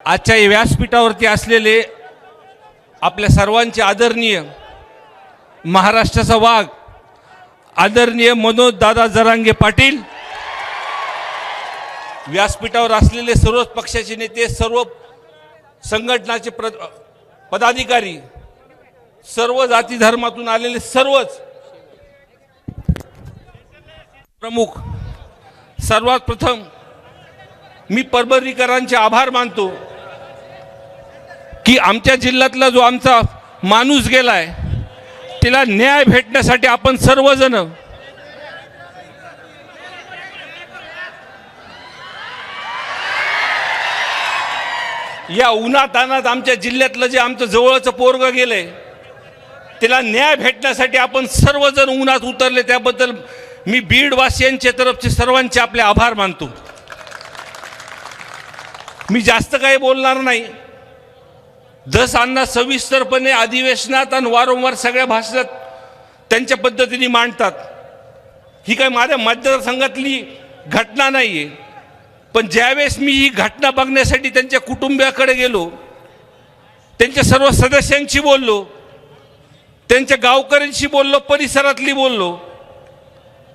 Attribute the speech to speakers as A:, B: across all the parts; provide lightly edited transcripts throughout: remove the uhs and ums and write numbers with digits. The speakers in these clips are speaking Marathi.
A: आजच्या या व्यासपीठावरती असलेले आपल्या सर्वांचे आदरणीय महाराष्ट्राचा वाघ आदरणीय मनोज दादा जरांगे पाटील, व्यासपीठावर असलेले सर्व पक्षाचे नेते, सर्व संघटनाचे पदाधिकारी, सर्व जाती धर्मातून आलेले सर्वच प्रमुख, सर्वात प्रथम मी परभणीकरांचे आभार मानतो की आमच्या जिल्ह्यातला जो आमचा माणूस गेलाय त्याला न्याय भेटण्यासाठी आपण सर्वजण या उन्हातानात आमच्या जिल्ह्यातलं जे आमचं जवळचं पोरगं गेलंय त्याला न्याय भेटण्यासाठी आपण सर्वजण उन्हात उतरले, त्याबद्दल मी बीडवासियांच्या तरफचे सर्वांचे आपले आभार मानतो। मी जास्त काही बोलणार नाही। जस अण्णा सविस्तरपणे अधिवेशनात आणि वारंवार सगळ्या भाषणात त्यांच्या पद्धतीने मांडतात, ही काही माझ्या मतदारसंघातली घटना नाहीये, पण ज्यावेळेस मी ही घटना बघण्यासाठी त्यांच्या कुटुंबियाकडे गेलो, त्यांच्या सर्व सदस्यांशी बोललो, त्यांच्या गावकऱ्यांशी बोललो, परिसरातली बोललो,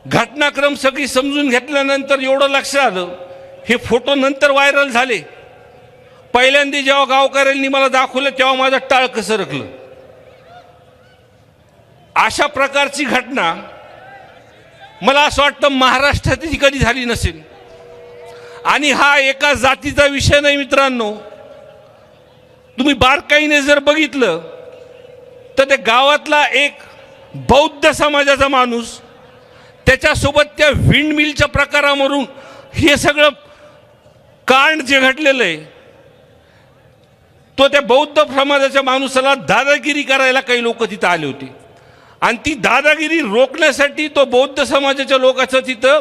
A: घटनाक्रम सगळी समजून घेतल्यानंतर एवढं लक्षात आलं, हे फोटो नंतर व्हायरल झाले, पहिल्यांदा जेव्हा गावकऱ्यांनी मला दाखवलं तेव्हा माझं टाळ सरकलं। अशा प्रकारची घटना मला असं वाटतं महाराष्ट्रात कधी झाली नसेल। आणि हा एका जातीचा विषय नाही मित्रांनो, तुम्ही बारकाईने जर बघितलं तर त्या गावातला एक बौद्ध समाजाचा माणूस, त्याच्यासोबत त्या विंडमिलच्या प्रकारावरून हे सगळं कांड जे घडलेलं आहे, तो त्या बौद्ध समाजाच्या माणूसाला दादागिरी करायला काही लोक तिथं आले होते, आणि ती दादागिरी रोखण्यासाठी तो बौद्ध समाजाच्या लोकांचं तिथं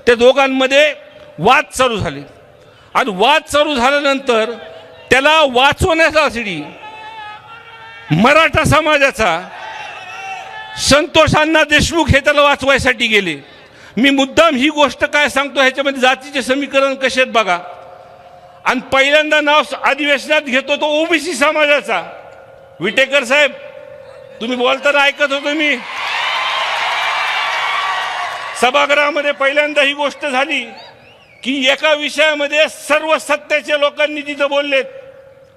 A: त्या दोघांमध्ये वाद चालू झाले, आणि वाद चालू झाल्यानंतर त्याला वाचवण्यासाठी मराठा समाजाचा संतोष अण्णा देशमुख हे त्याला वाचवायसाठी गेले। मी मुद्दाम ही गोष्ट काय सांगतो, ह्याच्यामध्ये जातीचे समीकरण कसे आहेत बघा। आणि पहिल्यांदा नाव अधिवेशनात घेतो तो ओबीसी समाजाचा। विटेकर साहेब, तुम्ही बोलताना ऐकत होतो मी, सभागृहामध्ये पहिल्यांदा ही गोष्ट झाली की एका विषयामध्ये सर्व सत्तेचे लोकांनी तिथं बोललेत।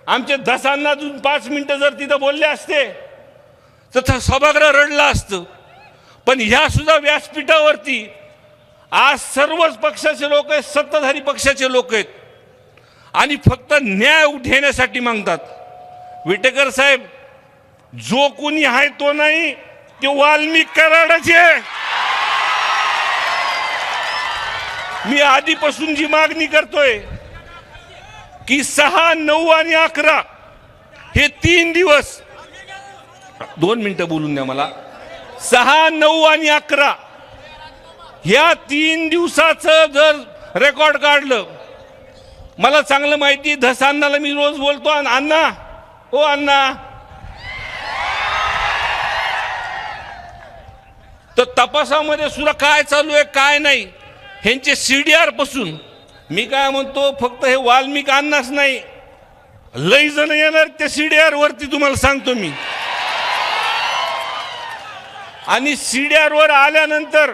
A: आमचे दसांना 5 मिनिटं जर तिथं बोलले असते तर सभागृह रडलं असतं, पण ह्या सुद्धा व्यासपीठावरती आज सर्वच पक्षाचे लोक आहेत, सत्ताधारी पक्षाचे लोक आहेत, आणि फक्त न्याय उठवण्यासाठी मागतात। विटेकर साहेब, जो कोणी आहे तो नाही, ते वाल्मिक कराडाचे। मी आधीपासून जी मागणी करतोय की 6, 9 आणि 11 हे 3 दिवस, 2 मिनिटं बोलून द्या मला, 6, 9 आणि 11 ह्या 3 दिवसाचं जर रेकॉर्ड काढलं, मला चांगलं माहिती, धसांनाला मी रोज बोलतो, अण्णा ओ अण्णा, तर तपासामध्ये सुद्धा काय चालू आहे काय नाही, ह्यांचे CDR पासून मी काय म्हणतो, फक्त हे वाल्मिक अण्णाच नाही, लई जण येणार त्या CDR वरती, तुम्हाला सांगतो मी। आणि CDR वर आल्यानंतर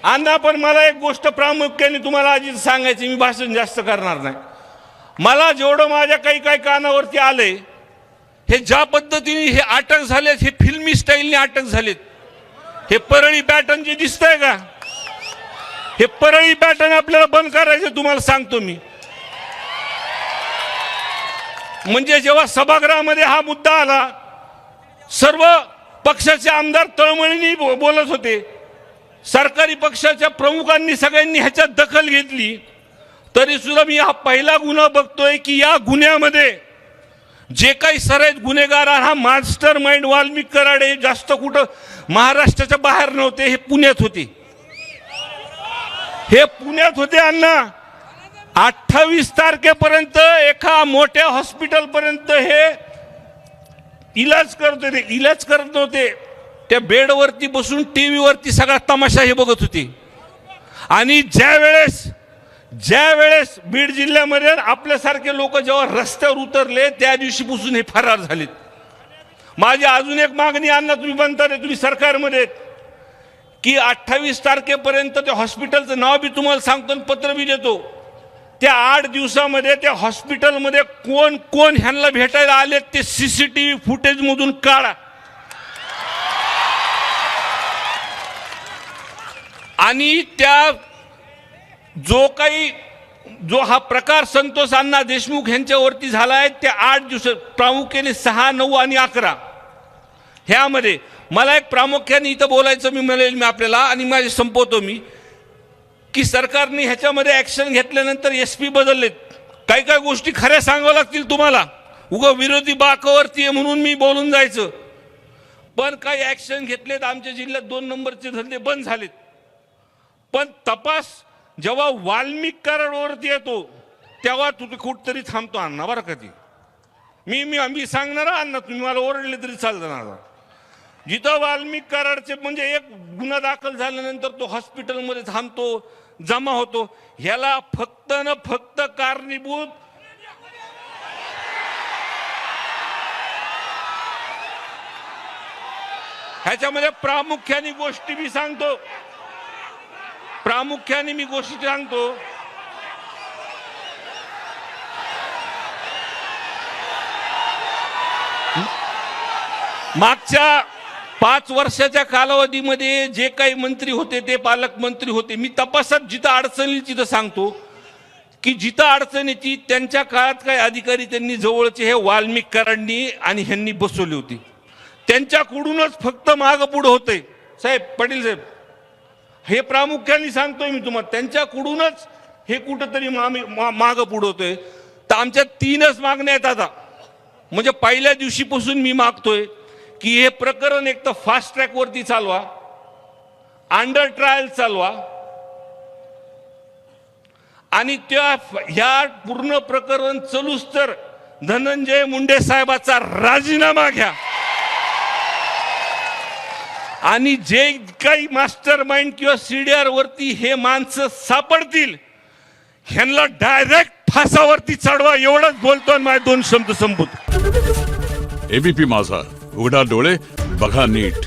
A: अण्णा, पण मला एक गोष्ट प्रामुख्याने तुम्हाला आधी सांगायची, मी भाषण जास्त करणार नाही। मला जेवढं माझ्या काही कानावरती आलंय, हे ज्या पद्धतीने हे अटक झालेत, हे फिल्मी स्टाईलने अटक झालेत। हे परळी पॅटर्न जे दिसतंय का, हे परळी पॅटर्न आपल्याला बंद करायचं, तुम्हाला सांगतो मी। म्हणजे जेव्हा सभागृहामध्ये हा मुद्दा आला, सर्व पक्षाचे आमदार तळमळीने बोलत होते, सरकारी पक्षाच्या प्रमुखांनी सगळ्यांनी ह्याच्यात दखल घेतली, तरी सुद्धा मी हा पहिला गुन्हा बघतोय की या गुन्ह्यामध्ये जे काही सराईत गुन्हेगार, हा मास्टर माइंड वाल्मिक कराड हे जास्त कुठं महाराष्ट्राच्या बाहेर नव्हते, हे पुण्यात होते, हे पुण्यात होते अण्णा। 28 तारखेपर्यंत एका मोठ्या हॉस्पिटलपर्यंत हे इलाज करत नव्हते, त्या बेडवरती बसून टीव्हीवरती सगळा तमाशा हे बघत होते। आणि ज्या वेळेस ज्या वेळेस बीड जिल्ह्यामध्ये आपल्यासारखे लोक जेव्हा रस्त्यावर उतरले त्या दिवशीपासून हे फरार झालेत. माझी अजून एक मागणी अण्णा, तुम्ही म्हणता रे तुम्ही सरकारमध्ये आहेत, की 28 तारखेपर्यंत त्या हॉस्पिटलचं नाव बी तुम्हाला सांगतो आणि पत्र बी देतो. त्या 8 दिवसामध्ये त्या हॉस्पिटलमध्ये कोण कोण ह्यांना भेटायला आले ते CCTV फुटेज मधून काढा. आणि त्या जो हा प्रकार संतोष अण्णा देशमुख यांच्यावरती झाला आहे त्या 8 दिवस प्रामुख्याने 6, 9 आणि 11 ह्यामध्ये मला एक प्रामुख्याने इथं बोलायचं मी आपल्याला आणि माझे संपवतो मी, की सरकारने ह्याच्यामध्ये ॲक्शन घेतल्यानंतर SP बदललेत. काही काही गोष्टी खऱ्या सांगाव्या लागतील तुम्हाला, उगं विरोधी बाकावरती आहे म्हणून मी बोलून जायचं. पण काही ॲक्शन घेतलेत. आमच्या जिल्ह्यात 2 नंबरचे धंदे बंद झालेत. पण तपास जेव्हा वाल्मिक कराडवरती येतो तेव्हा तुम्ही कुठतरी थांबतो अण्णा, बरं का ती मी सांगणार अण्णा, तुम्ही मला ओरडले तरी चालतं. जिथं वाल्मिक कराडचे म्हणजे एक गुन्हा दाखल झाल्यानंतर तो हॉस्पिटलमध्ये थांबतो, जमा होतो, ह्याला फक्त न फक्त कारणीभूत ह्याच्यामध्ये प्रामुख्याने गोष्टी मी सांगतो. मागच्या 5 वर्षाच्या कालावधीमध्ये जे काही मंत्री होते ते पालकमंत्री होते. मी तपासात जिथं अडचणी तिथं सांगतो की जिथं अडचण येते त्यांच्या काळात काही अधिकारी त्यांनी जवळचे हे वाल्मिक कराडनी आणि ह्यांनी बसवली होती. त्यांच्याकडूनच फक्त मागं पुढं होते. साहेब पाटील साहेब, हे प्रामुख्याने सांगतोय मी तुम्हाला, त्यांच्याकडूनच हे कुठंतरी मागं पुढं होतोय. तर आमच्या 3च मागण्या आहेत आता. म्हणजे पहिल्या दिवशीपासून मी मागतोय की हे प्रकरण एक तर फास्ट ट्रॅक वरती चालवा, अंडर ट्रायल चालवा आणि ह्या पूर्ण प्रकरण चलूस तर धनंजय मुंडे साहेबाचा राजीनामा घ्या आणि जे काही मास्टर माइंड किंवा CDR वरती हे माणसं सापडतील ह्यांना डायरेक्ट फासावरती चढवा. एवढंच बोलतो आणि माझे 2 शब्द संपवतो.
B: ABP माझा, उघडा डोळे बघा नीट.